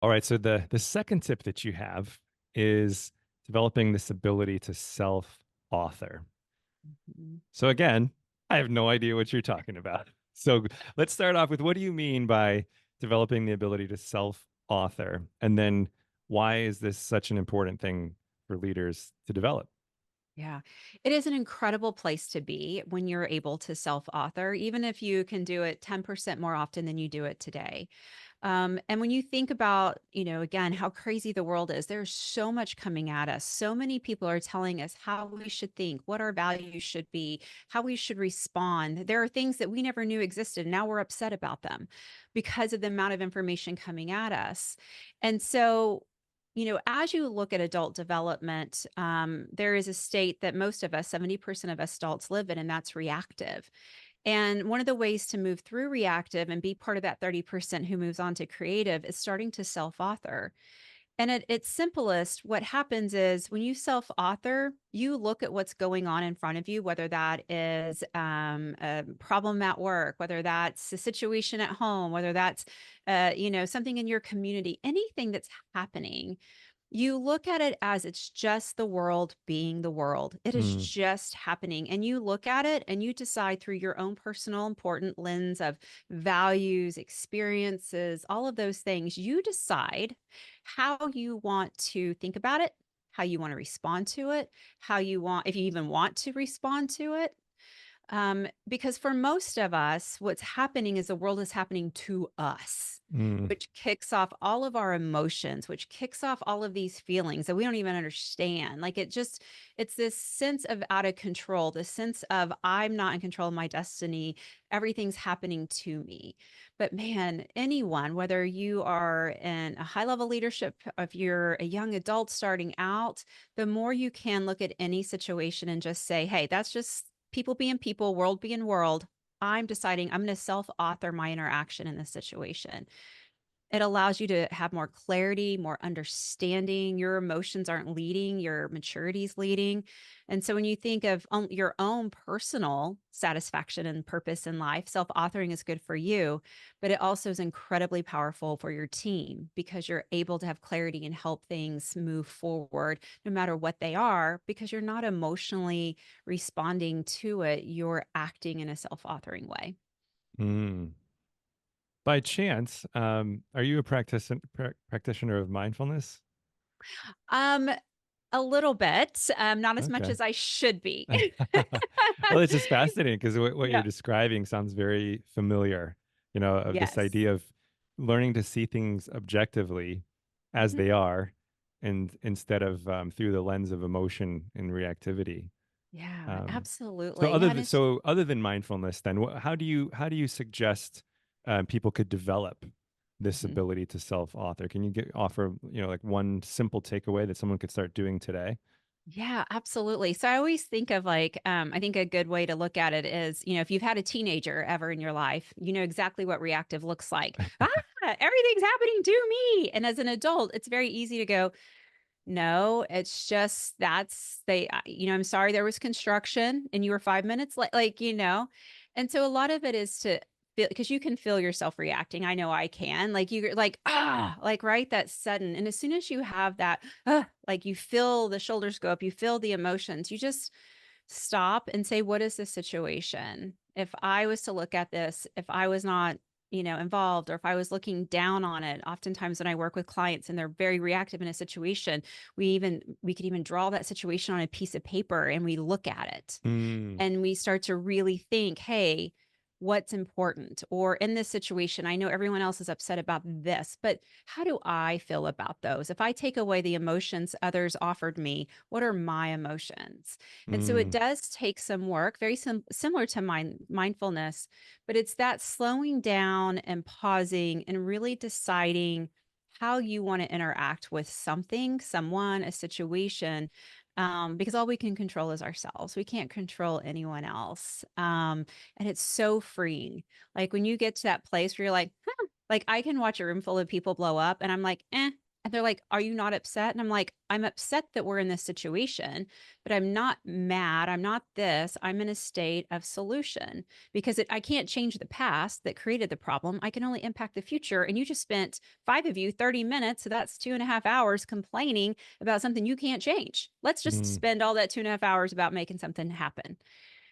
All right. So the second tip that you have is developing this ability to self-author. Mhm. So again, I have no idea what you're talking about. So let's start off with what do you mean by developing the ability to self-author? And then why is this such an important thing for leaders to develop? Yeah. It is an incredible place to be when you're able to self-author, even if you can do it 10% more often than you do it today. And when you think about, again, how crazy the world is, there's so much coming at us. So many people are telling us how we should think, what our values should be, how we should respond. There are things that we never knew existed. And now we're upset about them because of the amount of information coming at us. And so, as you look at adult development, there is a state that most of us, 70% of us adults live in, and that's reactive. And one of the ways to move through reactive and be part of that 30% who moves on to creative is starting to self author. And at its simplest, what happens is when you self author, you look at what's going on in front of you, whether that is a problem at work, whether that's a situation at home, whether that's, something in your community, anything that's happening. You look at it as it's just the world being the world. It is Mm, just happening. And you look at it and you decide through your own personal important lens of values, experiences, all of those things. You decide how you want to think about it, how you want to respond to it, how you want, if you even want to respond to it. Because for most of us, what's happening is the world is happening to us, mm, which kicks off all of our emotions, which kicks off all of these feelings that we don't even understand. Like it's this sense of out of control, this sense of I'm not in control of my destiny. Everything's happening to me. But man, anyone, whether you are in a high level leadership, if you're a young adult starting out, the more you can look at any situation and just say, hey, that's just people being people, world being world. I'm deciding I'm going to self author my interaction in this situation. It allows you to have more clarity, more understanding. Your emotions aren't leading, your maturity is leading. And so when you think of your own personal satisfaction and purpose in life, self-authoring is good for you, but it also is incredibly powerful for your team because you're able to have clarity and help things move forward no matter what they are because you're not emotionally responding to it, you're acting in a self-authoring way. mm. By chance, are you a practitioner of mindfulness? Um A little bit, not as much Okay. as I should be. Well, it's just fascinating because what you're Yeah. describing sounds very familiar, of this Yes. idea of learning to see things objectively as Mhm. they are and instead of through the lens of emotion and reactivity. Yeah, Um, so absolutely. other Yeah, and than it's so other than mindfulness, then how do you suggest people could develop this mhm. ability to self-author? Can you offer like one simple takeaway that someone could start doing today? Yeah, absolutely. So I always think of like, I think a good way to look at it is, if you've had a teenager ever in your life, you know exactly what reactive looks like. Everything's happening to me. And as an adult, it's very easy to go, no, it's just I'm sorry there was construction and you were 5 minutes late, And so a lot of it is to feel because you can feel yourself reacting. I know I can. Like you're like, like right, that sudden. And as soon as you have that, like you feel the shoulders go up, you feel the emotions, you just stop and say, what is the situation? If I was to look at this, if I was not, involved, or if I was looking down on it, oftentimes when I work with clients and they're very reactive in a situation, we could even draw that situation on a piece of paper and we look at it Mm, and we start to really think, hey, what's important? Or in this situation, I know everyone else is upset about this, but how do I feel about those? If I take away the emotions others offered me, what are my emotions? And so it mm, does take some work, very similar to mindfulness, but it's that slowing down and pausing and really deciding how you want to interact with something, someone, a situation, because all we can control is ourselves. We can't control anyone else. And it's so freeing. Like when you get to that place where you're like, huh, like I can watch a room full of people blow up and I'm like, And they're like, "Are you not upset?" And I'm like, "I'm upset that we're in this situation, but I'm not mad. I'm not this. I'm in a state of solution because I can't change the past that created the problem. I can only impact the future. And you just spent five of you 30 minutes. So that's 2.5 hours complaining about something you can't change. Let's just Mm. spend all that 2.5 hours about making something happen."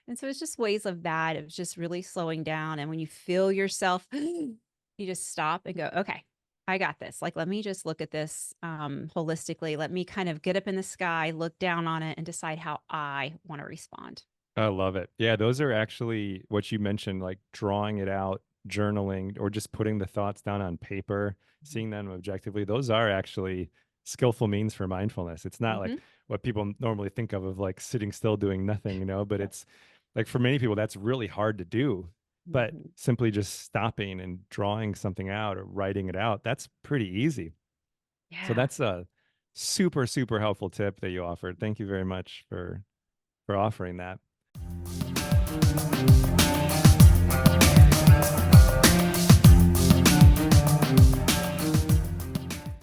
And so it's just ways of that, of just really slowing down. And when you feel yourself, you just stop and go, okay, I got this. Like, let me just look at this holistically. Let me kind of get up in the sky, look down on it, and decide how I want to respond. I love it. Yeah, those are actually what you mentioned, like drawing it out, journaling, or just putting the thoughts down on paper, seeing them objectively. Those are actually skillful means for mindfulness. It's not like Mm-hmm. what people normally think of like sitting still doing nothing, but it's like for many people, that's really hard to do. But Mm-hmm. simply just stopping and drawing something out or writing it out, that's pretty easy. So Yeah. that's a super, super helpful tip that you offered. Thank you very much for offering that.